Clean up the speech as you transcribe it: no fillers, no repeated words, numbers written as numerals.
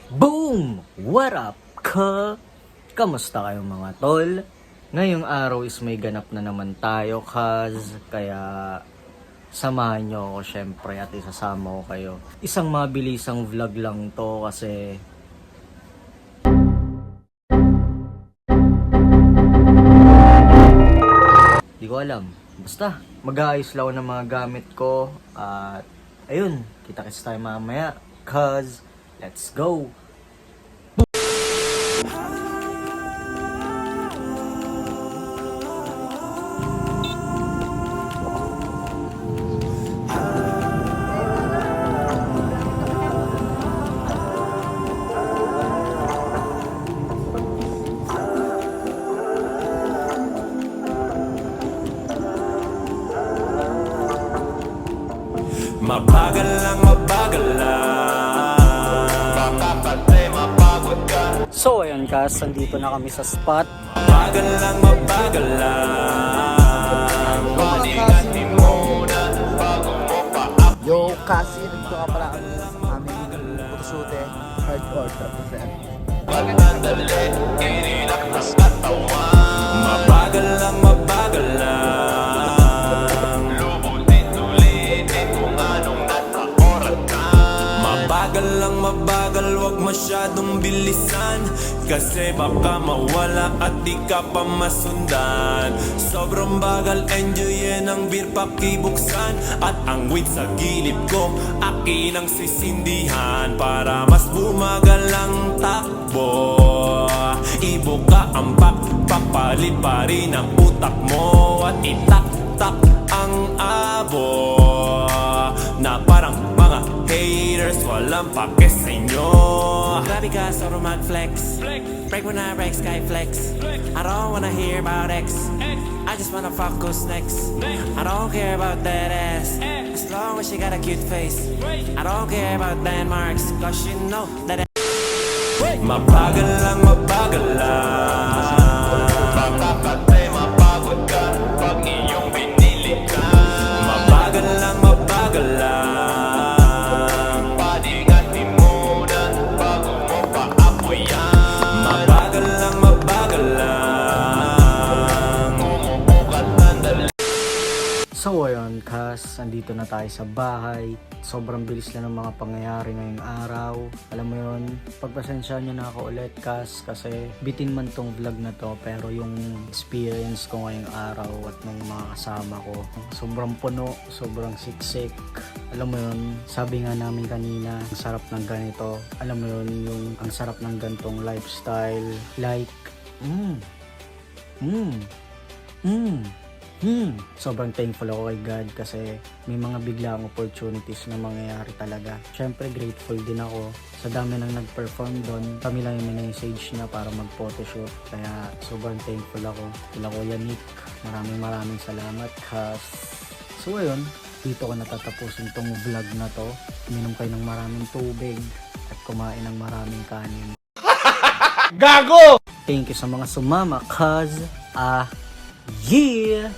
Boom! What up, Kamusta kayo mga tol? Ngayong araw is may ganap na naman tayo, kaya samahan nyo ako syempre at isasama ko kayo. Isang mabilisang vlog lang to kasi di ko alam. Basta, mag-aayos lang ako ng mga gamit ko at ayun, kita-kits tayo mamaya. Let's go! Mabagal lang, mabagal lang. Baka pati mapagod ka. So ayun nandito na kami sa spot. Mabagal lang, mabagal lang. Maningatin muna bago mo pa-up. Yo, kasi nandito ka pala kami sa aming photoshoot hardcore represent. Pagkandali, inilakas katawan. Mabagal lang, mabagal lang. Lubutin, ulitin kung anong naka-oras ka. Mabagal lang, mabagal, wag masyadong bilisan. Kasi baka mawala at di ka pa masundan. Sobrang bagal, enjoyin ang beer pakibuksan. At ang weed sa gilid ko, akin ang sisindihan. Para mas bumagal ang takbo. Ibuka ang backpack, paliparin ang utak mo. At itak-tak ang abo. Na parang mga haters, walang pake sa inyo. Grabe ka sa mag-flex. Break when I wreck, sky flex. I don't wanna hear about X. I just wanna fuck who's next. I don't care about that ass, as long as she got a cute face. I don't care about landmarks, cause you know that mabagal lang, mabagal lang. Baka pati mapagod ka pag iyong binili ka. Mabagal lang, mabagal lang. Paningatin muna bago mo pa-apoyan. Mabagal lang, mabagal lang. Umuukat nandali. So ayun andito na tayo sa bahay. Sobrang bilis lang ng mga pangyayari ngayong araw. Alam mo yun, pagpasensyahan nyo na ako ulit kasi bitin man tong vlog na to, pero yung experience ko ngayong araw at ng mga kasama ko, sobrang puno, sobrang siksik. Alam mo yun, sabi nga namin kanina, ang sarap ng ganito. Alam mo yun, yung ang sarap ng gantong lifestyle. Like, sobrang thankful ako kay God kasi may mga biglaang opportunities na mangyayari talaga. Syempre grateful din ako sa dami nang nag-perform doon. Kami lang yung message niya para mag-photoshoot. Kaya sobrang thankful ako. Kila Kuya Nick, maraming salamat. So ayun, dito ko natatapusin tong vlog na to. Uminom kayo ng maraming tubig at kumain ng maraming kanin. Gago! Thank you sa mga sumama yeah!